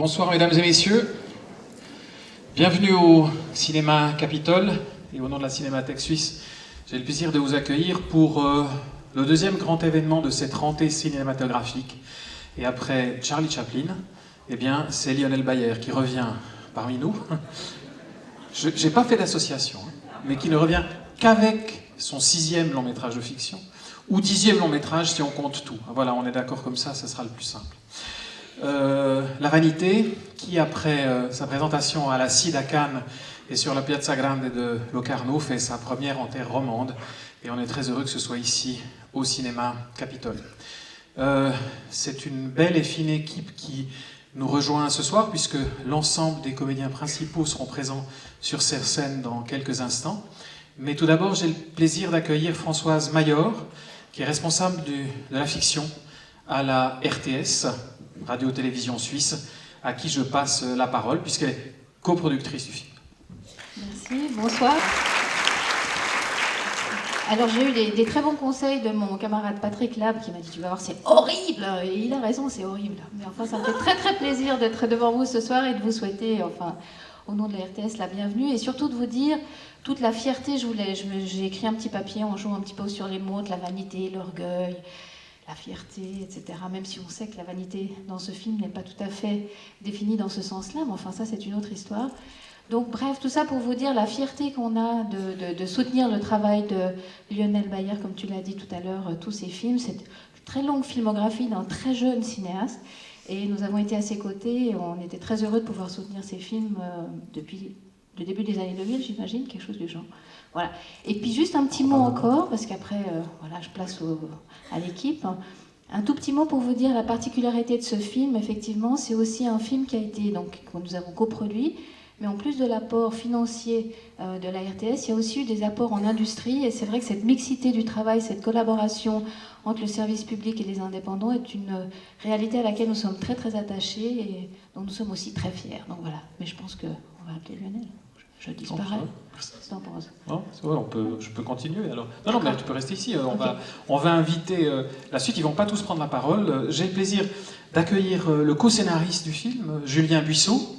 Bonsoir mesdames et messieurs, bienvenue au Cinéma Capitole et au nom de la Cinémathèque Suisse, j'ai le plaisir de vous accueillir pour le deuxième grand événement de cette rentrée cinématographique. Et après Charlie Chaplin, eh bien c'est Lionel Bayer qui revient parmi nous. Je n'ai pas fait d'association, mais qui ne revient qu'avec son 6e long métrage de fiction, ou 10e long métrage si on compte tout. Voilà, on est d'accord comme ça sera le plus simple. La Vanité, qui après sa présentation à la CID à Cannes et sur la Piazza Grande de Locarno, fait sa première en terre romande, et on est très heureux que ce soit ici, au Cinéma Capitole. C'est une belle et fine équipe qui nous rejoint ce soir, puisque l'ensemble des comédiens principaux seront présents sur cette scène dans quelques instants. Mais tout d'abord, j'ai le plaisir d'accueillir Françoise Mayor, qui est responsable de la fiction à la RTS, Radio-Télévision Suisse, à qui je passe la parole, puisqu'elle est coproductrice du film. Merci, bonsoir. Alors j'ai eu des très bons conseils de mon camarade Patrick Lab qui m'a dit « Tu vas voir, c'est horrible !» Et il a raison, c'est horrible. Mais enfin, ça me fait très très plaisir d'être devant vous ce soir et de vous souhaiter, enfin, au nom de la RTS, la bienvenue. Et surtout de vous dire toute la fierté, j'ai écrit un petit papier, on joue un petit peu sur les mots, de la vanité, l'orgueil, la fierté, etc. Même si on sait que la vanité dans ce film n'est pas tout à fait définie dans ce sens-là, mais enfin ça c'est une autre histoire. Donc bref, tout ça pour vous dire la fierté qu'on a de soutenir le travail de Lionel Bayer, comme tu l'as dit tout à l'heure, tous ses films. C'est une très longue filmographie d'un très jeune cinéaste. Et nous avons été à ses côtés et on était très heureux de pouvoir soutenir ses films depuis le début des années 2000, j'imagine, quelque chose du genre. Voilà. Et puis juste un petit mot encore, parce qu'après, voilà, je place à l'équipe. Un tout petit mot pour vous dire la particularité de ce film. Effectivement, c'est aussi un film qui a été, donc, que nous avons coproduit. Mais en plus de l'apport financier de la RTS, il y a aussi eu des apports en industrie. Et c'est vrai que cette mixité du travail, cette collaboration entre le service public et les indépendants est une réalité à laquelle nous sommes très très attachés et dont nous sommes aussi très fiers. Donc voilà. Mais je pense qu'on va appeler Lionel. Je disparais. T'en penses ? Non, c'est vrai, je peux continuer alors. Non, mais tu peux rester ici. On va inviter la suite. Ils vont pas tous prendre la parole. J'ai le plaisir d'accueillir le co-scénariste du film, Julien Buisseau.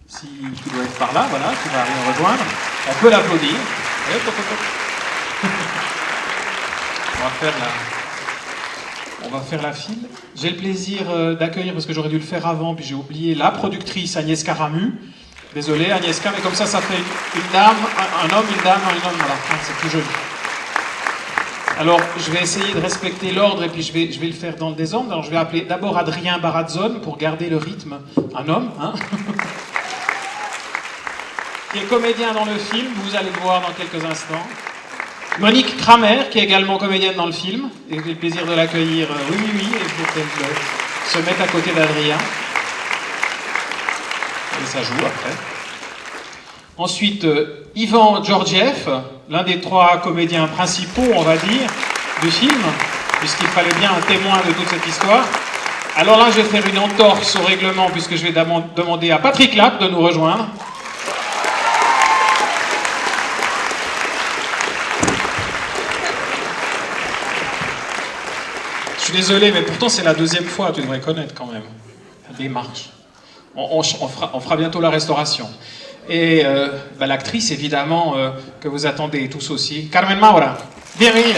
Si tu dois être par là, voilà, tu vas nous rejoindre. On peut l'applaudir. On va faire la file. J'ai le plaisir d'accueillir, parce que j'aurais dû le faire avant, puis j'ai oublié, la productrice Agnès Caramu. Désolé Agnieszka, mais comme ça fait une dame, un homme, une dame, un homme, voilà, c'est plus joli. Alors, je vais essayer de respecter l'ordre et puis je vais le faire dans le désordre. Alors, je vais appeler d'abord Adrien Barazzone pour garder le rythme. Un homme, hein, qui est comédien dans le film, vous allez le voir dans quelques instants. Monique Kramer, qui est également comédienne dans le film, et j'ai le plaisir de l'accueillir, oui, et je vais peut-être se mettre à côté d'Adrien. Et ça joue après. Ensuite, Ivan Georgiev, l'un des 3 comédiens principaux, on va dire, du film, puisqu'il fallait bien un témoin de toute cette histoire. Alors là, je vais faire une entorse au règlement, puisque je vais demander à Patrick Lapp de nous rejoindre. Je suis désolé, mais pourtant c'est la 2e fois, tu devrais connaître quand même la démarche. On fera bientôt la restauration. Et l'actrice, évidemment, que vous attendez tous aussi, Carmen Maura. Bienvenue.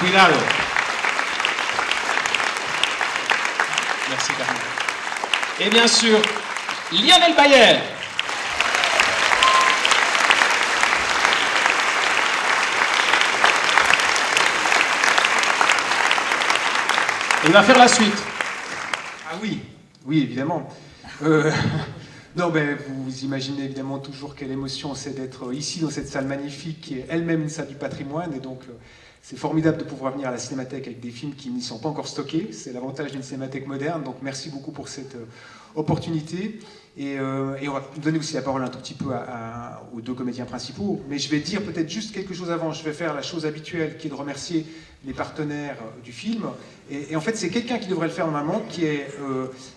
Cuidado. Merci, Carmen. Et bien sûr, Lionel Bayer. Il va faire la suite. Ah oui, évidemment. Non, vous imaginez évidemment toujours quelle émotion c'est d'être ici dans cette salle magnifique qui est elle-même une salle du patrimoine. Et donc, c'est formidable de pouvoir venir à la Cinémathèque avec des films qui n'y sont pas encore stockés. C'est l'avantage d'une cinémathèque moderne. Donc, merci beaucoup pour cette opportunité. Et on va donner aussi la parole un tout petit peu aux deux comédiens principaux, mais je vais dire peut-être juste quelque chose avant. Je vais faire la chose habituelle qui est de remercier les partenaires du film. Et en fait, c'est quelqu'un qui devrait le faire normalement, qui est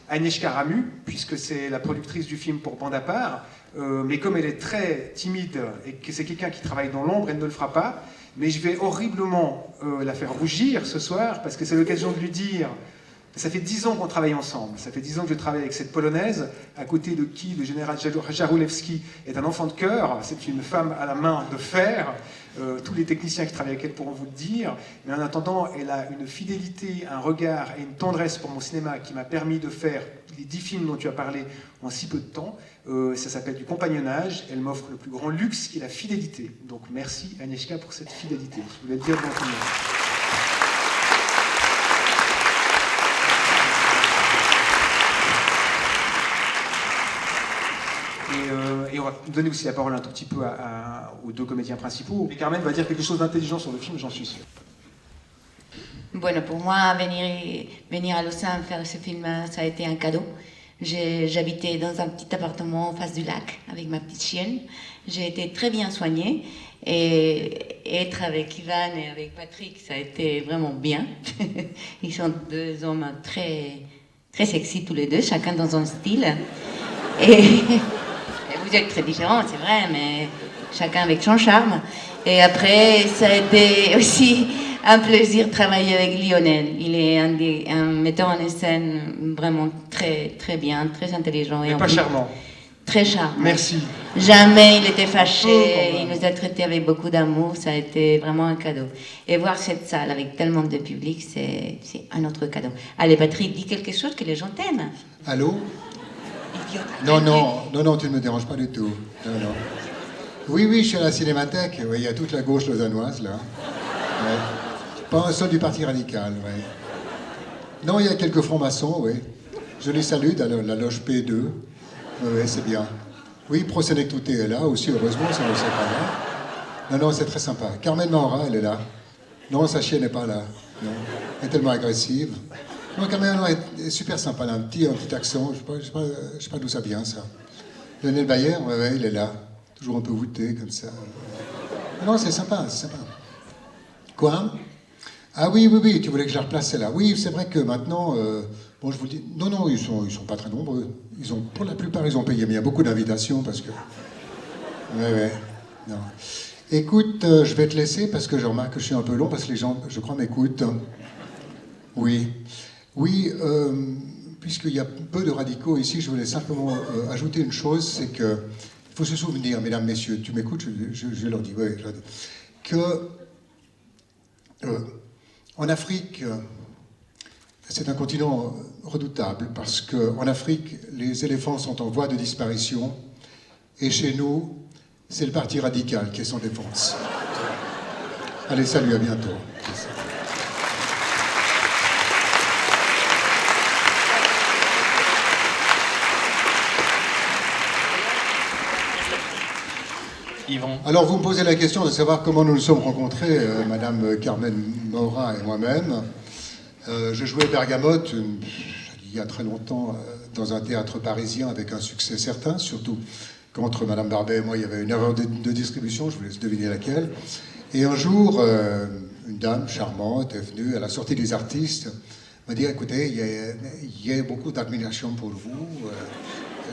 Agnieszka Ramu, puisque c'est la productrice du film pour Bande à part. Mais comme elle est très timide et que c'est quelqu'un qui travaille dans l'ombre, elle ne le fera pas. Mais je vais horriblement la faire rougir ce soir, parce que c'est l'occasion de lui dire... Ça fait 10 ans qu'on travaille ensemble, ça fait 10 ans que je travaille avec cette Polonaise, à côté de qui le général Jaroulewski est un enfant de cœur, c'est une femme à la main de fer, tous les techniciens qui travaillent avec elle pourront vous le dire, mais en attendant, elle a une fidélité, un regard et une tendresse pour mon cinéma qui m'a permis de faire les 10 films dont tu as parlé en si peu de temps. Ça s'appelle du compagnonnage, elle m'offre le plus grand luxe qui est la fidélité. Donc merci Agnieszka pour cette fidélité, je voulais le dire devant tout le monde. Et on va donner aussi la parole un tout petit peu aux deux comédiens principaux. Et Carmen va dire quelque chose d'intelligent sur le film, j'en suis sûr. Bueno, pour moi, venir à Lausanne faire ce film, ça a été un cadeau. J'habitais dans un petit appartement en face du lac avec ma petite chienne. J'ai été très bien soignée et être avec Ivan et avec Patrick, ça a été vraiment bien. Ils sont deux hommes très, très sexy tous les deux, chacun dans son style. Et vous êtes très différents, c'est vrai, mais chacun avec son charme. Et après, ça a été aussi un plaisir de travailler avec Lionel. Il est un metteur en scène vraiment très, très bien, très intelligent. Mais pas charmant. Très charmant. Merci. Jamais il était fâché, il nous a traités avec beaucoup d'amour, ça a été vraiment un cadeau. Et voir cette salle avec tellement de public, c'est un autre cadeau. Allez, Patrick, dis quelque chose que les gens t'aiment. Allô? Non, tu ne me déranges pas du tout. Non. Oui, je suis à la Cinémathèque. Oui, il y a toute la gauche lausannoise, là. Ouais. Pas un seul du Parti radical, oui. Non, il y a quelques francs-maçons, oui. Je les salue dans la loge P2. Oui, c'est bien. Oui, Prosenectute est là aussi, heureusement, ça ne le sait pas là. Non, c'est très sympa. Carmen Maura, elle est là. Non, sa chienne n'est pas là. Non. Elle est tellement agressive. Non, Carmen Maura est super sympa, elle a un petit accent. Je ne sais pas d'où ça vient, ça. Lionel Bayer, ouais, il est là. Toujours un peu voûté, comme ça. Non, c'est sympa, c'est sympa. Quoi? Ah oui, tu voulais que je la replace celle-là. Oui, c'est vrai que maintenant, bon, je vous le dis, non, ils sont pas très nombreux. Pour la plupart, ils ont payé, mais il y a beaucoup d'invitations parce que... Ouais, non. Écoute, je vais te laisser parce que je remarque que je suis un peu long parce que les gens, je crois, m'écoutent. Oui, puisqu'il y a peu de radicaux ici, je voulais simplement ajouter une chose, c'est que il faut se souvenir, mesdames, messieurs, tu m'écoutes, je leur dis, oui, que en Afrique, c'est un continent redoutable parce qu'en Afrique, les éléphants sont en voie de disparition et chez nous, c'est le parti radical qui est sans défense. Allez, salut, à bientôt. Yvon. Alors, vous me posez la question de savoir comment nous nous sommes rencontrés, Madame Carmen Maura et moi-même. Je jouais Bergamote il y a très longtemps dans un théâtre parisien avec un succès certain, surtout qu'entre Madame Barbet et moi, il y avait une erreur de distribution, je vous laisse deviner laquelle. Et un jour, une dame charmante est venue à la sortie des artistes, m'a dit, écoutez, il y a beaucoup d'admiration pour vous.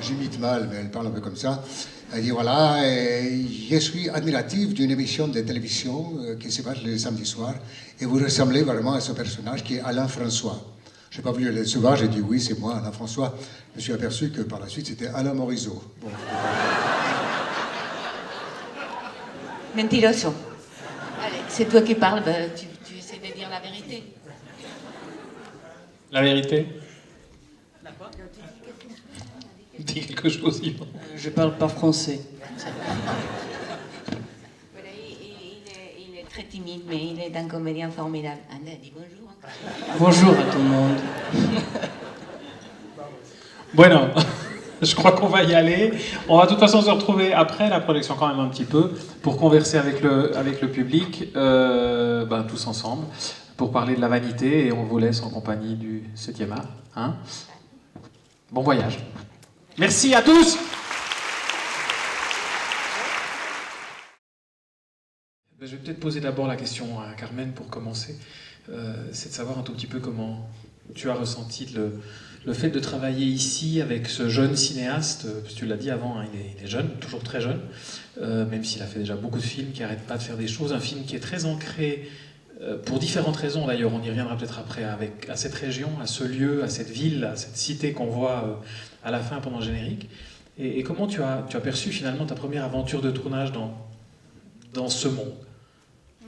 J'imite mal, mais elle parle un peu comme ça. Elle dit, voilà, je suis admirative d'une émission de télévision qui se passe le samedi soir, et vous ressemblez vraiment à ce personnage qui est Alain François. Je n'ai pas voulu le décevoir, j'ai dit, oui, c'est moi, Alain François. Je me suis aperçu que par la suite, c'était Alain Morisot. Bon. Mentiroso. Allez, c'est toi qui parles, tu essaies de dire la vérité. La vérité? Dis quelque chose, Yvon. Je parle pas français. Voilà, il est très timide, mais il est un comédien formidable. Anna, dis bonjour. Bonjour à tout le monde. Bueno, je crois qu'on va y aller. On va de toute façon se retrouver après la projection quand même un petit peu pour converser avec le public, tous ensemble, pour parler de la vanité, et on vous laisse en compagnie du 7e art. Hein? Bon voyage. Merci à tous. Je vais peut-être poser d'abord la question à Carmen pour commencer. C'est de savoir un tout petit peu comment tu as ressenti le fait de travailler ici avec ce jeune cinéaste, parce que tu l'as dit avant, hein, il est jeune, toujours très jeune, même s'il a fait déjà beaucoup de films, qui n'arrête pas de faire des choses, un film qui est très ancré, pour différentes raisons d'ailleurs, on y reviendra peut-être après, à cette région, à ce lieu, à cette ville, à cette cité qu'on voit à la fin pendant le générique. Et comment tu as perçu finalement ta première aventure de tournage dans ce monde?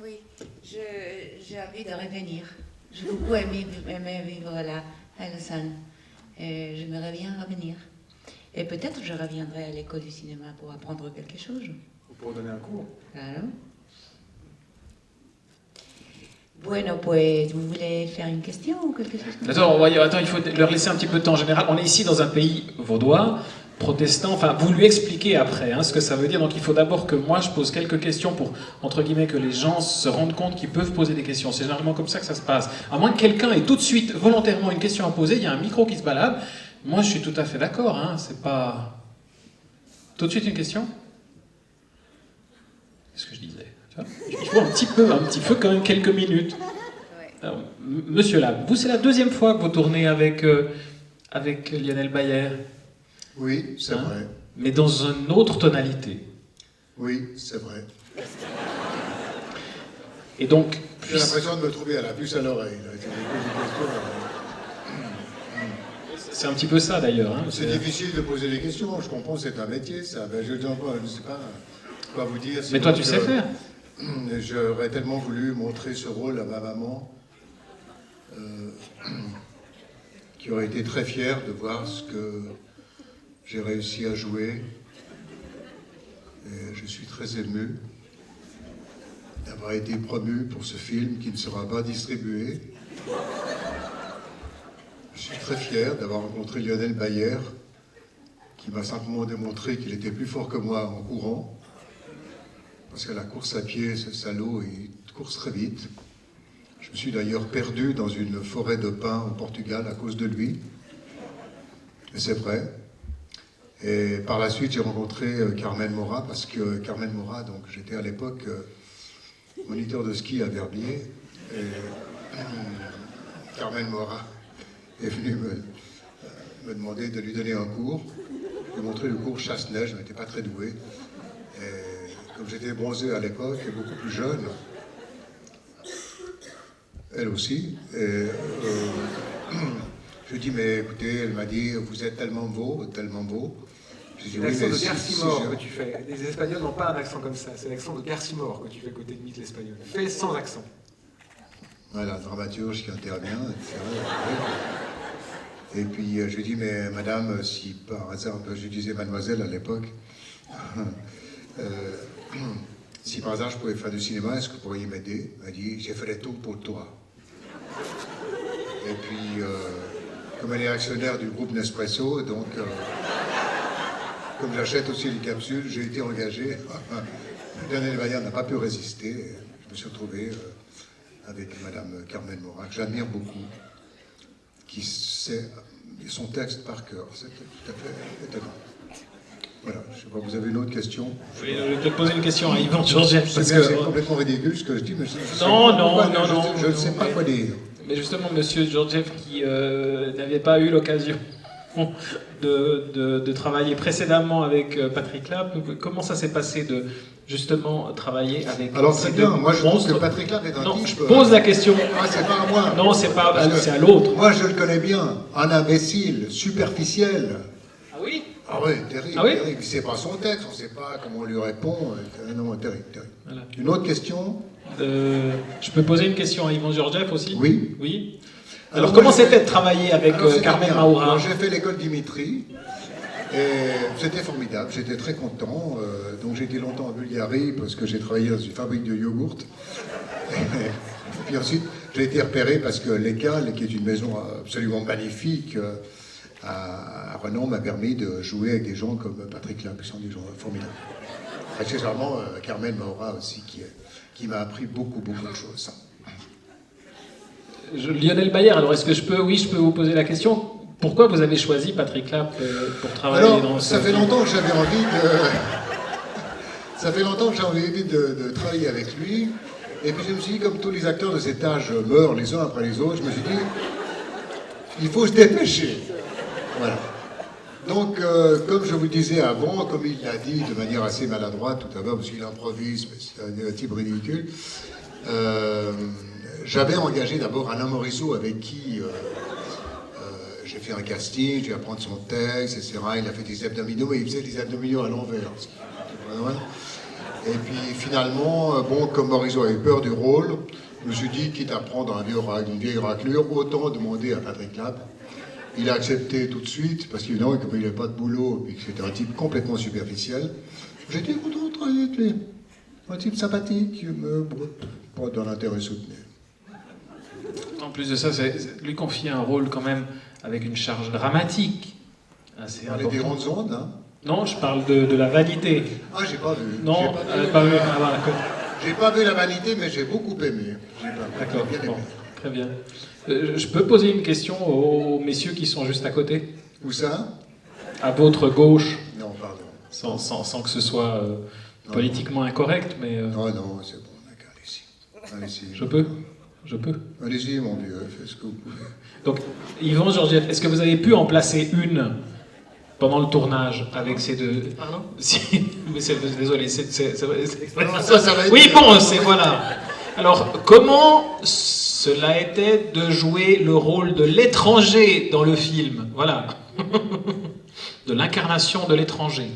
Oui, j'ai envie de revenir. J'ai beaucoup aimé vivre là, à Lausanne. Et j'aimerais bien revenir. Et peut-être je reviendrai à l'école du cinéma pour apprendre quelque chose. Ou pour donner un cours. Claro. Bueno, pues, vous voulez faire une question ou quelque chose comme ça? Attends, il faut leur laisser un petit peu de temps. En général, on est ici dans un pays vaudois, protestant, enfin, vous lui expliquez après ce que ça veut dire. Donc il faut d'abord que moi je pose quelques questions pour, entre guillemets, que les gens se rendent compte qu'ils peuvent poser des questions. C'est généralement comme ça que ça se passe. À moins que quelqu'un ait tout de suite, volontairement, une question à poser, il y a un micro qui se balade. Moi je suis tout à fait d'accord, c'est pas... Tout de suite une question? C'est ce que je disais. Tu vois, il faut un petit peu quand même quelques minutes. Alors, Monsieur Lab, vous c'est la deuxième fois que vous tournez avec Lionel Bayer. Oui, c'est vrai. Mais dans une autre tonalité. Oui, c'est vrai. Et donc, J'ai l'impression de me trouver à la puce à l'oreille. Là. C'est un petit peu ça d'ailleurs. C'est difficile de poser des questions, je comprends, c'est un métier ça. Ben, je ne sais pas quoi vous dire. Mais toi tu sais faire. J'aurais tellement voulu montrer ce rôle à ma maman, qui aurait été très fière de voir ce que j'ai réussi à jouer. Et je suis très ému d'avoir été promu pour ce film qui ne sera pas distribué. Je suis très fier d'avoir rencontré Lionel Bayer, qui m'a simplement démontré qu'il était plus fort que moi en courant. Parce qu'à la course à pied, ce salaud, il course très vite. Je me suis d'ailleurs perdu dans une forêt de pins au Portugal à cause de lui. Et c'est vrai. Et par la suite, j'ai rencontré Carmen Maura, parce que Carmen Maura, donc j'étais à l'époque moniteur de ski à Verbier. Et Carmen Maura est venue me demander de lui donner un cours. Je lui ai montré le cours chasse-neige, je n'étais pas très doué. Et comme j'étais bronzé à l'époque et beaucoup plus jeune, elle aussi, et je lui ai dit, mais écoutez, elle m'a dit, vous êtes tellement beau, tellement beau. C'est l'accent de Garcimore que tu fais. Les Espagnols n'ont pas un accent comme ça. C'est l'accent de Garcimore que tu fais côté de mythe l'espagnol. Fais sans accent. Voilà, dramaturge qui intervient, etc. Et puis je lui ai dit, mais madame, si par hasard, je disais mademoiselle à l'époque, si par hasard je pouvais faire du cinéma, est-ce que vous pourriez m'aider? Elle m'a dit, je ferai tout pour toi. Et puis, comme elle est actionnaire du groupe Nespresso, donc, comme j'achète aussi les capsules, j'ai été engagé. Lionel Bayer n'a pas pu résister. Je me suis retrouvé avec madame Carmen Maura, que j'admire beaucoup, qui sait son texte par cœur. C'est tout à fait étonnant. Voilà, je sais pas, vous avez une autre question? Je voulais te poser une question à Yvan Georgiev. C'est complètement ridicule ce que je dis, mais je ne sais pas quoi dire. Mais justement, monsieur Georgiev, qui n'avait pas eu l'occasion de travailler précédemment avec Patrick Lab, comment ça s'est passé de justement travailler avec... Alors très bien, moi je pense monstres. que Patrick Lab est un Non, type... je pose la question. Ah, c'est pas à moi. Non, c'est pas, Parce que c'est à l'autre. Moi je le connais bien, un imbécile, superficiel. Ah oui? Ah oui, terrible, Ah oui terrible. C'est pas son texte, on ne sait pas comment on lui répond. Non, terrible, terrible. Voilà. Une autre question? Je peux poser une question à Yvan Georgiev aussi? Oui. Oui. Alors comment c'était de travailler avec c'était Carmen bien. Maura? Alors, j'ai fait l'école Dimitri, et c'était formidable, j'étais très content. Donc j'ai été longtemps en Bulgarie, parce que j'ai travaillé dans une fabrique de yogourt. Et puis ensuite, j'ai été repéré parce que l'ECAL, qui est une maison absolument magnifique, à Renan, m'a permis de jouer avec des gens comme Patrick Lab, qui sont des gens formidables. Accessoirement, Carmen Maura aussi, qui m'a appris beaucoup, beaucoup de choses. Lionel Bayer, alors est-ce que je peux vous poser la question? Pourquoi vous avez choisi Patrick Lapp pour travailler dans Alors, ce ça fait film? longtemps que j'avais envie de... Ça fait longtemps que j'ai envie de travailler avec lui. Et puis je me suis dit, comme tous les acteurs de cet âge meurent les uns après les autres, je me suis dit, il faut se dépêcher. Voilà. Donc, comme je vous le disais avant, comme il l'a dit de manière assez maladroite tout à l'heure, parce qu'il improvise, mais c'est un type ridicule, j'avais engagé d'abord Alain Morisseau, avec qui j'ai fait un casting, j'ai apprendre son texte, etc. Il a fait des abdominaux, mais il faisait des abdominaux à l'envers. Et puis finalement, bon, comme Morisseau avait peur du rôle, je me suis dit, quitte à prendre une vieille raclure, autant demander à Patrick Lapp. Il a accepté tout de suite, parce qu'il n'avait pas de boulot, et que c'était un type complètement superficiel. J'ai dit, autant travailler avec lui. Un type sympathique, pas dans l'intérêt soutenu. En plus de ça, lui confier un rôle quand même avec une charge dramatique assez Parler des importante. rondes ondes, hein. Non, je parle de la vanité. Ah, j'ai pas vu. Non, J'ai pas vu. Ah, voilà, J'ai pas vu la vanité, mais j'ai beaucoup aimé. d'accord. J'ai bien Bon, aimé. très bien. Je peux poser une question aux messieurs qui sont juste à côté, Où ça? à votre gauche, Non, pardon. sans que ce soit politiquement incorrect, mais Non, non, c'est bon, d'accord, allez-y. je peux. Allez-y, mon vieux, faites ce que vous pouvez. Donc, Yvan Georgiev, est-ce que vous avez pu en placer une pendant le tournage avec ces deux... Pardon? Si, mais désolé, Non, ça va être... Oui, bon, c'est voilà. Alors, comment cela était de jouer le rôle de l'étranger dans le film? Voilà. De l'incarnation de l'étranger.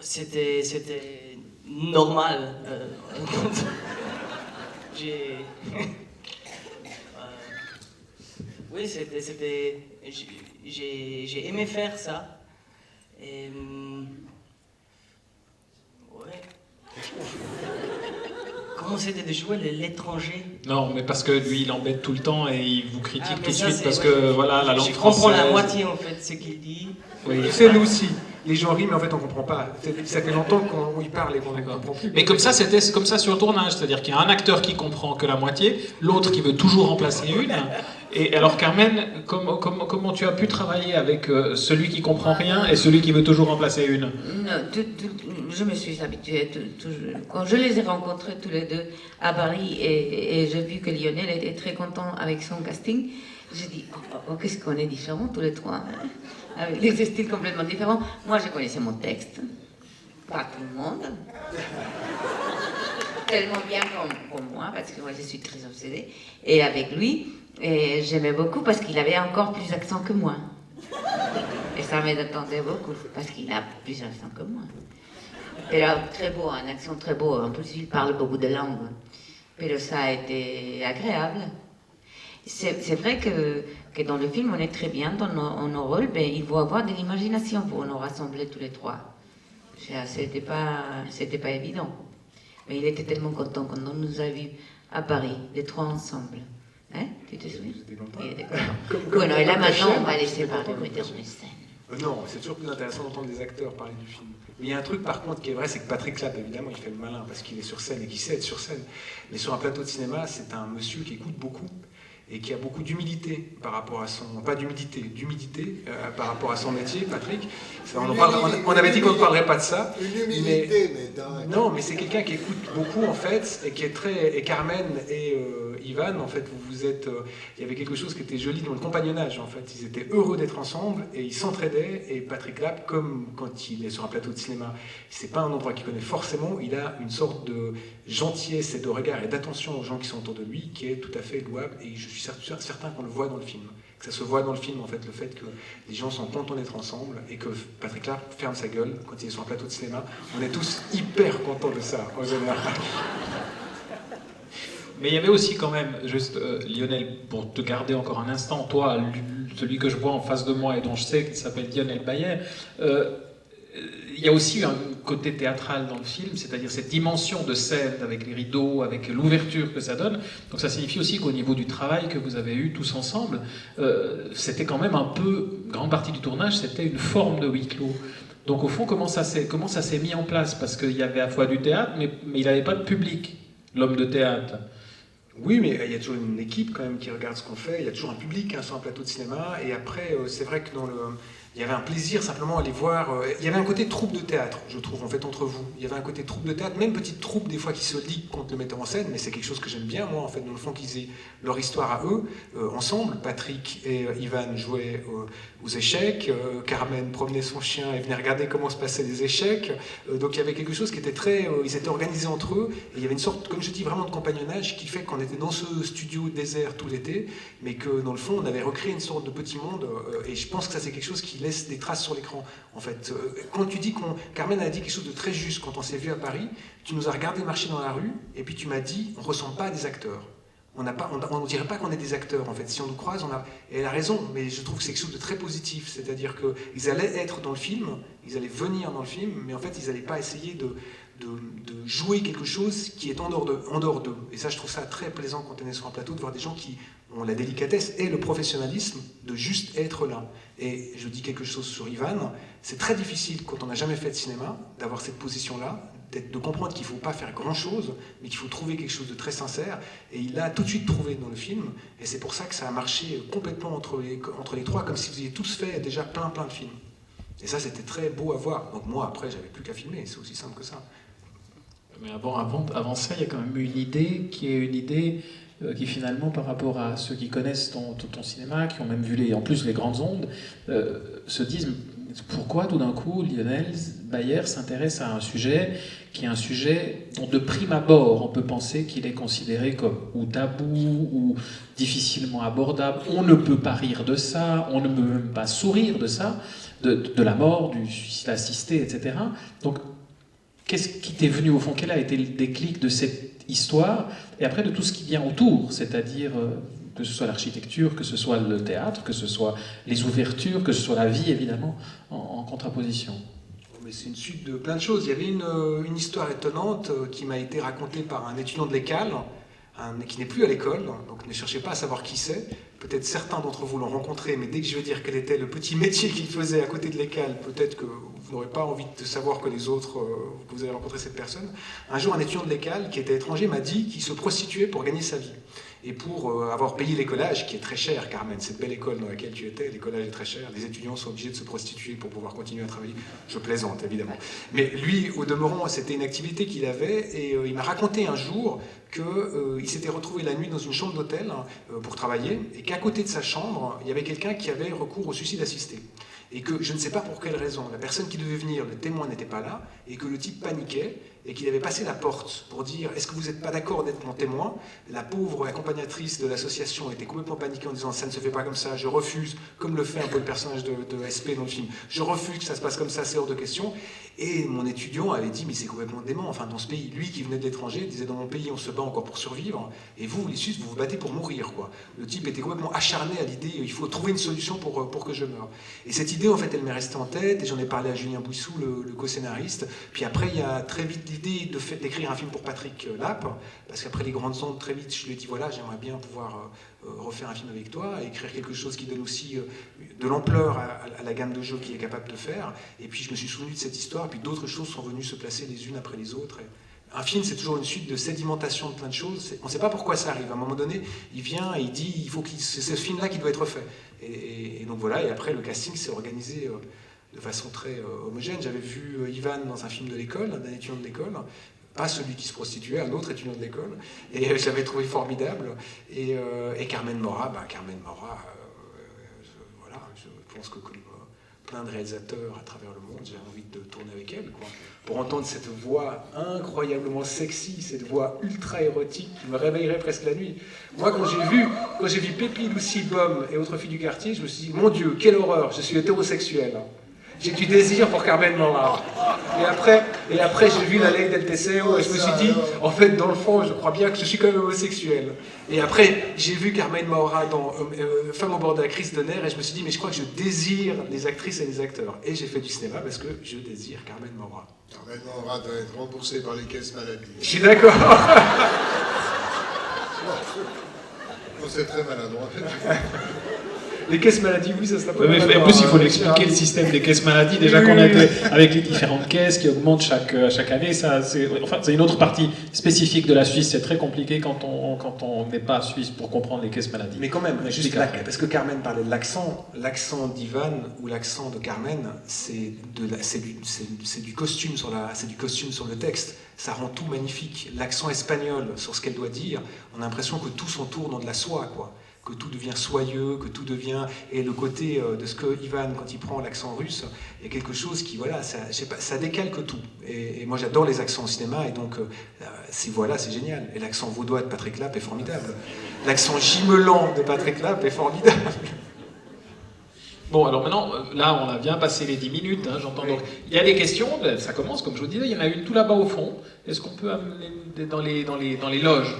C'était normal. J'ai... Oui, j'ai aimé faire ça. Et... ouais. Comment c'était de jouer l'étranger? Non, mais parce que lui, il embête tout le temps et il vous critique Ah, mais tout de ça, suite c'est- parce ouais. que, voilà, la langue Je comprends la française- moitié, en fait, ce qu'il dit. Oui. C'est nous aussi. Les gens rient, mais en fait, on comprend pas. Ça fait longtemps qu'on y parle et qu'on ne comprend plus. Mais comme ça, c'était comme ça sur le tournage, c'est-à-dire qu'il y a un acteur qui comprend que la moitié, l'autre qui veut toujours remplacer une. Et alors Carmen, comment tu as pu travailler avec celui qui comprend rien et celui qui veut toujours remplacer une? Non, je me suis habituée. Quand je les ai rencontrés tous les deux à Paris et j'ai vu que Lionel était très content avec son casting, j'ai dit oh, qu'est-ce qu'on est différents tous les trois, hein, avec des styles complètement différents. Moi, je connaissais mon texte, pas tout le monde, tellement bien comme moi, parce que moi je suis très obsédée. Et avec lui, j'aimais beaucoup parce qu'il avait encore plus d'accent que moi. Et ça me détendait beaucoup, parce qu'il a plus d'accent que moi. Pero très beau, un accent très beau. En plus, il parle beaucoup de langues. Pero ça a été agréable. C'est vrai que dans le film, on est très bien dans nos rôles, mais il faut avoir de l'imagination pour nous rassembler tous les trois. C'était pas évident. Mais il était tellement content quand on nous a vus à Paris, les trois ensemble. Hein? Tu te souviens? Il était content. Bueno, et là maintenant, on va laisser parler le metteur en scène. Non, c'est toujours plus intéressant d'entendre des acteurs parler du film. Mais il y a un truc par contre qui est vrai, c'est que Patrick Lapp, évidemment, il fait le malin parce qu'il est sur scène et qu'il sait être sur scène. Mais sur un plateau de cinéma, c'est un monsieur qui écoute beaucoup et qui a beaucoup d'humilité par rapport à son... Pas d'humidité, d'humilité par rapport à son métier, Patrick. On avait dit qu'on ne parlerait pas de ça. Une humilité, mais dingue. Non, mais c'est quelqu'un qui écoute beaucoup en fait, et qui est très... Et Carmen et Ivan, en fait, vous êtes... il y avait quelque chose qui était joli dans le compagnonnage, en fait. Ils étaient heureux d'être ensemble, et ils s'entraidaient, et Patrick Lapp, comme quand il est sur un plateau de cinéma, c'est pas un endroit qu'il connaît forcément, il a une sorte de gentillesse et de regard et d'attention aux gens qui sont autour de lui, qui est tout à fait louable, et je suis certain qu'on le voit dans le film. Que ça se voit dans le film, en fait, le fait que les gens sont contents d'être ensemble, et que Patrick Lapp ferme sa gueule quand il est sur un plateau de cinéma. On est tous hyper contents de ça, en général. Mais il y avait aussi quand même, juste Lionel, pour te garder encore un instant, toi, celui que je vois en face de moi et dont je sais qu'il s'appelle Lionel Bayer, il y a aussi un côté théâtral dans le film, c'est-à-dire cette dimension de scène avec les rideaux, avec l'ouverture que ça donne. Donc ça signifie aussi qu'au niveau du travail que vous avez eu tous ensemble, c'était quand même un peu, grande partie du tournage, c'était une forme de huis clos. Donc au fond, comment ça s'est mis en place? Parce qu'il y avait à la fois du théâtre, mais il n'avait pas de public, l'homme de théâtre. Oui, mais il y a toujours une équipe quand même qui regarde ce qu'on fait. Il y a toujours un public sur un plateau de cinéma. Et après, c'est vrai que il y avait un plaisir simplement à aller voir. Il y avait un côté troupe de théâtre, je trouve, en fait, entre vous. Il y avait un côté troupe de théâtre, même petite troupe des fois qui se ligue contre le metteur en scène, mais c'est quelque chose que j'aime bien, moi, en fait, dans le fond, qu'ils aient leur histoire à eux, ensemble. Patrick et Ivan jouaient aux échecs, Carmen promenait son chien et venait regarder comment se passaient les échecs. Donc il y avait quelque chose qui était très... ils étaient organisés entre eux, et il y avait une sorte, comme je dis, vraiment de compagnonnage qui fait qu'on était dans ce studio désert tout l'été, mais que dans le fond, on avait recréé une sorte de petit monde, et je pense que ça c'est quelque chose qui laisse des traces sur l'écran, en fait. Quand tu dis Carmen a dit quelque chose de très juste quand on s'est vu à Paris, tu nous as regardé marcher dans la rue, et puis tu m'as dit, on ne ressemble pas à des acteurs. On ne dirait pas qu'on est des acteurs, en fait. Si on nous croise, Et elle a raison, mais je trouve que c'est quelque chose de très positif. C'est-à-dire qu'ils allaient être dans le film, ils allaient venir dans le film, mais en fait, ils n'allaient pas essayer de jouer quelque chose qui est en dehors d'eux. Et ça, je trouve ça très plaisant quand on est sur un plateau, de voir des gens qui ont la délicatesse et le professionnalisme de juste être là. Et je dis quelque chose sur Ivan, c'est très difficile, quand on n'a jamais fait de cinéma, d'avoir cette position-là, de comprendre qu'il ne faut pas faire grand-chose, mais qu'il faut trouver quelque chose de très sincère. Et il l'a tout de suite trouvé dans le film, et c'est pour ça que ça a marché complètement entre les trois, comme si vous aviez tous fait déjà plein de films. Et ça, c'était très beau à voir. Donc moi, après, j'avais plus qu'à filmer, c'est aussi simple que ça. Mais avant ça, il y a quand même eu une idée qui finalement, par rapport à ceux qui connaissent ton cinéma, qui ont même vu en plus les grandes ondes, se disent pourquoi tout d'un coup Lionel Bayer s'intéresse à un sujet qui est un sujet dont de prime abord on peut penser qu'il est considéré comme ou tabou ou difficilement abordable. On ne peut pas rire de ça, on ne peut même pas sourire de ça, de la mort, du suicide assisté, etc. Donc qu'est-ce qui t'est venu au fond? Quel a été le déclic de cette histoire? Et après de tout ce qui vient autour, c'est-à-dire que ce soit l'architecture, que ce soit le théâtre, que ce soit les ouvertures, que ce soit la vie évidemment, en contraposition. Mais c'est une suite de plein de choses. Il y avait une histoire étonnante qui m'a été racontée par un étudiant de l'ECAL, qui n'est plus à l'école, donc ne cherchez pas à savoir qui c'est. Peut-être certains d'entre vous l'ont rencontré, mais dès que je vais dire quel était le petit métier qu'il faisait à côté de l'ECAL, peut-être que vous n'aurez pas envie de savoir que les autres, que vous avez rencontré cette personne. Un jour, un étudiant de l'ECAL qui était étranger m'a dit qu'il se prostituait pour gagner sa vie. Et pour avoir payé l'écolage, qui est très cher, Carmen, cette belle école dans laquelle tu étais, l'écolage est très cher, les étudiants sont obligés de se prostituer pour pouvoir continuer à travailler. Je plaisante, évidemment. Mais lui, au demeurant, c'était une activité qu'il avait, et il m'a raconté un jour qu'il s'était retrouvé la nuit dans une chambre d'hôtel pour travailler, et qu'à côté de sa chambre, il y avait quelqu'un qui avait recours au suicide assisté. Et que je ne sais pas pour quelle raison, la personne qui devait venir, le témoin n'était pas là, et que le type paniquait, et qu'il avait passé la porte pour dire « Est-ce que vous n'êtes pas d'accord d'être mon témoin ?» La pauvre accompagnatrice de l'association était complètement paniquée en disant « Ça ne se fait pas comme ça, je refuse », comme le fait un peu le personnage de SP dans le film. « Je refuse que ça se passe comme ça, c'est hors de question ». Et mon étudiant avait dit « Mais c'est complètement dément, enfin dans ce pays, lui qui venait de l'étranger, disait « Dans mon pays, on se bat encore pour survivre, et vous, les Suisses, vous vous battez pour mourir, quoi. » Le type était complètement acharné à l'idée « Il faut trouver une solution pour que je meure. » Et cette idée, en fait, elle m'est restée en tête, et j'en ai parlé à Julien Bouissou, le co-scénariste. Puis après, il y a très vite l'idée d'écrire un film pour Patrick Lapp, parce qu'après les grandes ondes, très vite, je lui ai dit voilà, j'aimerais bien pouvoir refaire un film avec toi, et écrire quelque chose qui donne aussi de l'ampleur à la gamme de jeux qu'il est capable de faire. Et puis je me suis souvenu de cette histoire, et puis d'autres choses sont venues se placer les unes après les autres. Un film, c'est toujours une suite de sédimentation de plein de choses. On ne sait pas pourquoi ça arrive. À un moment donné, il vient et il dit c'est ce film-là qui doit être fait. Et donc voilà, et après le casting s'est organisé de façon très homogène. J'avais vu Ivan dans un film de l'école, d'un étudiant de l'école, pas celui qui se prostituait, un autre étudiant de l'école, et je l'avais trouvé formidable. Et Carmen Maura, voilà, je pense que comme plein de réalisateurs à travers le monde, j'ai envie de tourner avec elle, quoi. Pour entendre cette voix incroyablement sexy, cette voix ultra érotique qui me réveillerait presque la nuit. Moi, quand j'ai vu Pépi, Lucie, Baume et autres filles du quartier, je me suis dit, mon Dieu, quelle horreur, je suis hétérosexuel. J'ai du désir pour Carmen Maura. Et après j'ai vu la Ley del Teseo et je me suis dit, en fait, dans le fond, je crois bien que je suis quand même homosexuel. Et après, j'ai vu Carmen Maura dans Femme au bord de la crise de nerfs et je me suis dit, mais je crois que je désire les actrices et les acteurs. Et j'ai fait du cinéma parce que je désire Carmen Maura. Carmen Maura doit être remboursée par les caisses maladie. Je suis d'accord. C'est très maladroit. Les caisses maladies, oui, ça se tape. Ouais, mais en plus, il faut l'expliquer le système des caisses maladies. Déjà qu'on était avec les différentes caisses qui augmentent chaque année, ça, c'est une autre partie spécifique de la Suisse. C'est très compliqué quand on n'est pas suisse pour comprendre les caisses maladies. Mais quand même, On juste explique là, après. parce que Carmen parlait de l'accent d'Ivan ou l'accent de Carmen, c'est du costume c'est du costume sur le texte. Ça rend tout magnifique. L'accent espagnol sur ce qu'elle doit dire, on a l'impression que tout s'entoure dans de la soie, quoi. Que tout devient soyeux, que tout devient... Et le côté de ce que Ivan, quand il prend l'accent russe, il y a quelque chose qui, voilà, ça, je sais pas, ça décalque tout. Et moi, j'adore les accents au cinéma, et donc, c'est génial. Et l'accent vaudois de Patrick Lapp est formidable. L'accent gimelan de Patrick Lapp est formidable. Bon, alors maintenant, là, on a bien passé les 10 minutes, hein, j'entends. Oui. Donc, il y a des questions, ça commence, comme je vous disais, il y en a une tout là-bas au fond. Est-ce qu'on peut amener dans les loges,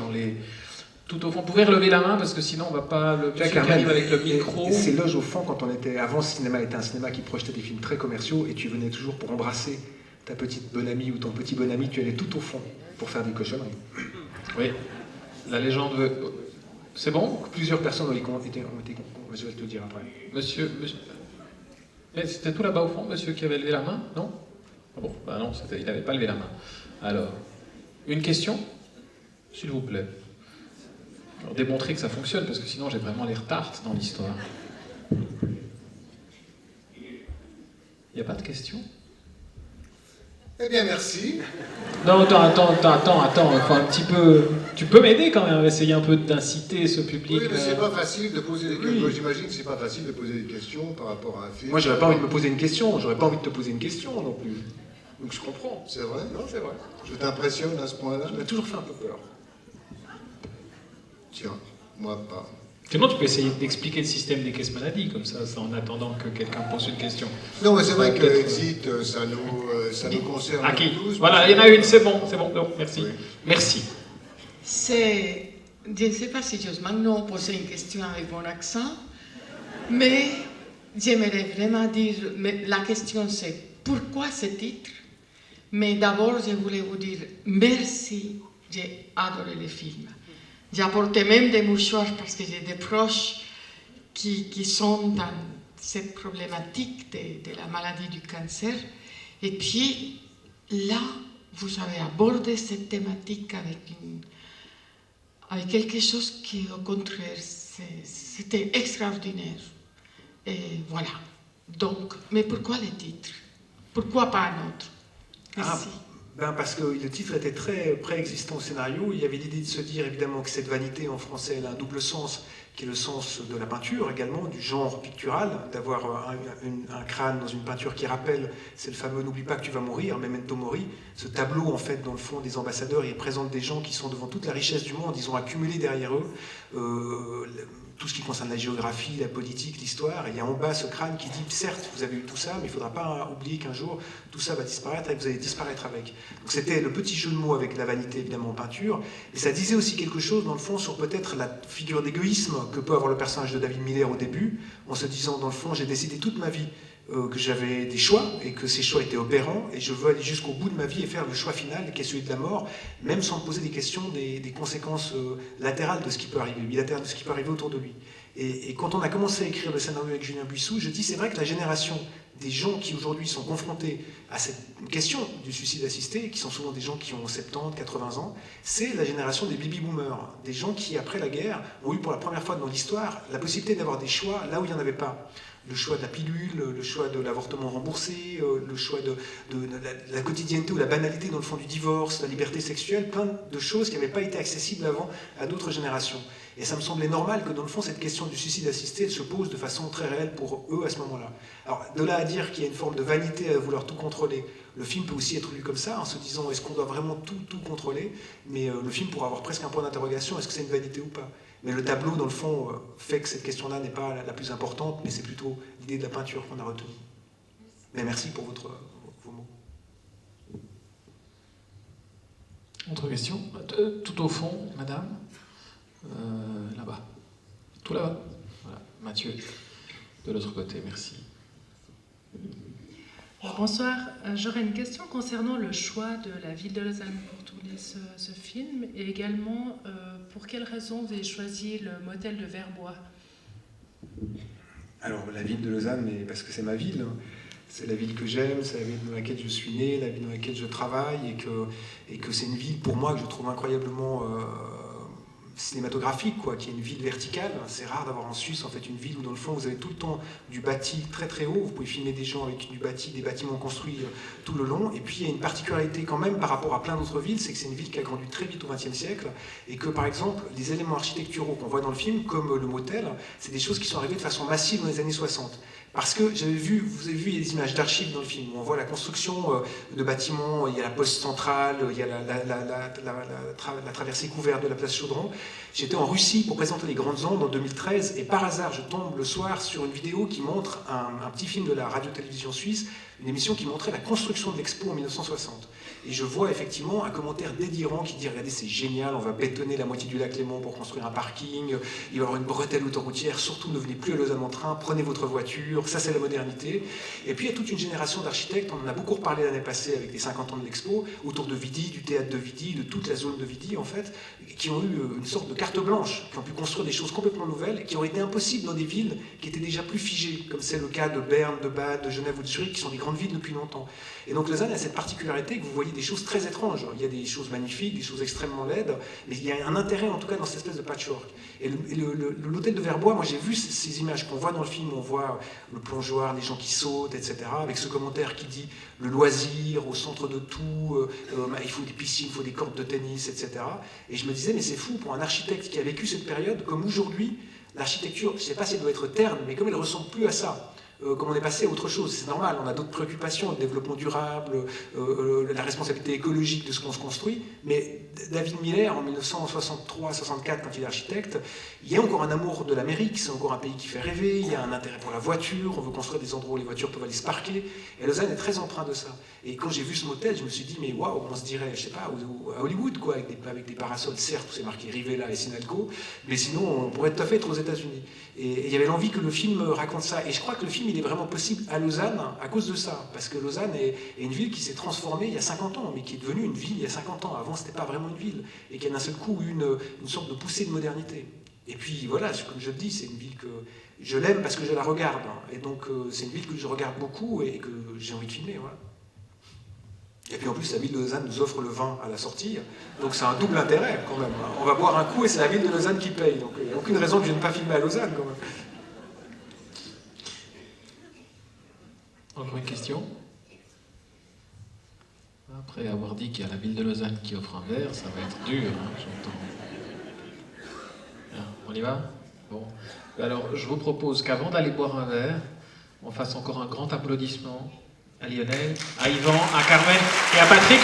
tout au fond, vous pouvez relever la main, parce que sinon, on va pas... Le monsieur qui arrive avec le micro... Et ces loges au fond, quand on était... Avant, le cinéma était un cinéma qui projetait des films très commerciaux, et tu venais toujours pour embrasser ta petite bonne amie ou ton petit bon ami, tu allais tout au fond pour faire des cochonneries. Oui, la légende veut... C'est bon? Plusieurs personnes ont été... Je vais te le dire après. Monsieur... Mais c'était tout là-bas au fond, monsieur qui avait levé la main, non? Ah bon, bah non, il n'avait pas levé la main. Alors, une question? S'il vous plaît. Alors, démontrer que ça fonctionne, parce que sinon j'ai vraiment l'air tarte dans l'histoire. Il n'y a pas de question? Eh bien, merci. Non, attends, il faut un petit peu... Tu peux m'aider quand même, essayer un peu d'inciter ce public. Oui, mais c'est pas facile de poser des questions. J'imagine que c'est pas facile de poser des questions par rapport à un film. Moi, j'aurais pas envie de me poser une question, j'aurais pas envie de te poser une question non plus. Donc je comprends. C'est vrai? Non, c'est vrai. Je t'impressionne à ce point-là? Ça m'a toujours fait un peu peur. Tiens, moi pas. Sinon, tu peux essayer d'expliquer le système des caisses maladies, comme ça, en attendant que quelqu'un pose une question. Non, mais c'est vrai que Peut-être, Exit, ça nous concerne À qui? tous. Voilà, il y en a une, c'est bon, non, merci. Oui. Merci. Je ne sais pas si j'ose maintenant poser une question avec mon accent, mais j'aimerais vraiment dire, mais la question c'est pourquoi ce titre? Mais d'abord, je voulais vous dire merci, j'ai adoré le film. J'ai apporté même des mouchoirs parce que j'ai des proches qui sont dans cette problématique de la maladie du cancer. Et puis, là, vous avez abordé cette thématique avec quelque chose qui, au contraire, c'était extraordinaire. Et voilà. Donc, mais pourquoi le titre? Pourquoi pas un autre? Merci. Parce que le titre était très préexistant au scénario. Il y avait l'idée de se dire évidemment que cette vanité en français elle a un double sens, qui est le sens de la peinture également, du genre pictural, d'avoir un crâne dans une peinture qui rappelle, c'est le fameux n'oublie pas que tu vas mourir, Memento Mori. Ce tableau en fait dans le fond des ambassadeurs, il présente des gens qui sont devant toute la richesse du monde, ils ont accumulé derrière eux tout ce qui concerne la géographie, la politique, l'histoire. Et il y a en bas ce crâne qui dit, certes, vous avez eu tout ça, mais il ne faudra pas oublier qu'un jour, tout ça va disparaître et que vous allez disparaître avec. Donc c'était le petit jeu de mots avec la vanité, évidemment, en peinture. Et ça disait aussi quelque chose, dans le fond, sur peut-être la figure d'égoïsme que peut avoir le personnage de David Miller au début, en se disant, dans le fond, j'ai décidé toute ma vie que j'avais des choix et que ces choix étaient opérants et je veux aller jusqu'au bout de ma vie et faire le choix final qui est celui de la mort, même sans me poser des questions des conséquences latérales de ce qui peut arriver, bilatérales de ce qui peut arriver autour de lui. Et quand on a commencé à écrire le scénario avec Julien Buissou, je dis c'est vrai que la génération des gens qui aujourd'hui sont confrontés à cette question du suicide assisté, qui sont souvent des gens qui ont 70, 80 ans, c'est la génération des baby-boomers, des gens qui, après la guerre, ont eu pour la première fois dans l'histoire la possibilité d'avoir des choix là où il n'y en avait pas. Le choix de la pilule, le choix de l'avortement remboursé, le choix de la quotidienneté ou la banalité dans le fond du divorce, la liberté sexuelle, plein de choses qui n'avaient pas été accessibles avant à d'autres générations. Et ça me semblait normal que dans le fond cette question du suicide assisté elle se pose de façon très réelle pour eux à ce moment-là. Alors de là à dire qu'il y a une forme de vanité à vouloir tout contrôler, le film peut aussi être lu comme ça, en se disant est-ce qu'on doit vraiment tout contrôler, mais le film pourrait avoir presque un point d'interrogation, est-ce que c'est une vanité ou pas? Mais le tableau, dans le fond, fait que cette question-là n'est pas la plus importante, mais c'est plutôt l'idée de la peinture qu'on a retenue. Mais merci pour vos mots. Autre question? Tout au fond, madame? Là-bas. Tout là-bas. Voilà. Mathieu, de l'autre côté, merci. Bonsoir, j'aurais une question concernant le choix de la ville de Lausanne pour tourner ce film et également pour quelles raisons vous avez choisi le motel de Verbois? Alors, la ville de Lausanne, mais parce que c'est ma ville. Hein. C'est la ville que j'aime, c'est la ville dans laquelle je suis né, la ville dans laquelle je travaille, et que c'est une ville, pour moi, que je trouve incroyablement cinématographique, quoi, qui est une ville verticale. C'est rare d'avoir en Suisse, en fait, une ville où, dans le fond, vous avez tout le temps du bâti très très haut. Vous pouvez filmer des gens avec du bâti, des bâtiments construits tout le long. Et puis, il y a une particularité quand même par rapport à plein d'autres villes, c'est que c'est une ville qui a grandi très vite au XXe siècle, et que, par exemple, les éléments architecturaux qu'on voit dans le film, comme le motel, c'est des choses qui sont arrivées de façon massive dans les années 60. Parce que vous avez vu, il y a des images d'archives dans le film, où on voit la construction de bâtiments, il y a la poste centrale, il y a la traversée couverte de la place Chaudron. J'étais en Russie pour présenter les Grandes Ondes en 2013, et par hasard, je tombe le soir sur une vidéo qui montre un petit film de la radio-télévision suisse, une émission qui montrait la construction de l'Expo en 1960. Et je vois effectivement un commentaire délirant qui dit « Regardez, c'est génial, on va bétonner la moitié du lac Léman pour construire un parking, il va y avoir une bretelle autoroutière, surtout ne venez plus à Lausanne en train, prenez votre voiture, ça c'est la modernité. » Et puis il y a toute une génération d'architectes, on en a beaucoup reparlé l'année passée avec les 50 ans de l'Expo, autour de Vidi, du théâtre de Vidi, de toute la zone de Vidi en fait, qui ont eu une sorte de carte blanche, qui ont pu construire des choses complètement nouvelles, qui auraient été impossibles dans des villes qui étaient déjà plus figées, comme c'est le cas de Berne, de Bâle, de Genève ou de Zurich, qui sont des grandes villes depuis longtemps. Et donc Lausanne a cette particularité que vous voyez des choses très étranges. Il y a des choses magnifiques, des choses extrêmement laides, mais il y a un intérêt en tout cas dans cette espèce de patchwork. Et l'hôtel de Verbois, moi j'ai vu ces images qu'on voit dans le film, on voit le plongeoir, les gens qui sautent, etc., avec ce commentaire qui dit le loisir au centre de tout, il faut des piscines, il faut des cordes de tennis, etc. Et je me disais, mais c'est fou pour un architecte qui a vécu cette période, comme aujourd'hui, l'architecture, je ne sais pas si elle doit être terne, mais comme elle ne ressemble plus à ça. Comme on est passé à autre chose, c'est normal, on a d'autres préoccupations, le développement durable, la responsabilité écologique de ce qu'on se construit, mais David Miller, en 1963-64, quand il est architecte, il y a encore un amour de l'Amérique, c'est encore un pays qui fait rêver, il y a un intérêt pour la voiture, on veut construire des endroits où les voitures peuvent aller se parquer, et Lausanne est très empreint de ça. Et quand j'ai vu ce motel, je me suis dit, mais waouh, on se dirait, je sais pas, à Hollywood, quoi, avec des parasols, certes, où c'est marqué Rivella et Sinalco, mais sinon, on pourrait tout à fait être aux États-Unis. Et il y avait l'envie que le film raconte ça. Et je crois que le film, il est vraiment possible à Lausanne à cause de ça. Parce que Lausanne est une ville qui s'est transformée il y a 50 ans, mais qui est devenue une ville il y a 50 ans. Avant, c'était pas vraiment une ville. Et qui a d'un seul coup eu une sorte de poussée de modernité. Et puis voilà, comme je le dis, c'est une ville que je l'aime parce que je la regarde. Et donc, c'est une ville que je regarde beaucoup et que j'ai envie de filmer. Voilà. Et puis en plus, la ville de Lausanne nous offre le vin à la sortie, donc c'est un double intérêt quand même. On va boire un coup et c'est la ville de Lausanne qui paye, donc il n'y a aucune raison que je ne pas filmer à Lausanne quand même. Encore une question? Après avoir dit qu'il y a la ville de Lausanne qui offre un verre, ça va être dur, hein, j'entends. Bien, on y va? Bon. Alors, je vous propose qu'avant d'aller boire un verre, on fasse encore un grand applaudissement à Lionel, à Yvan, à Carmen et à Patrick.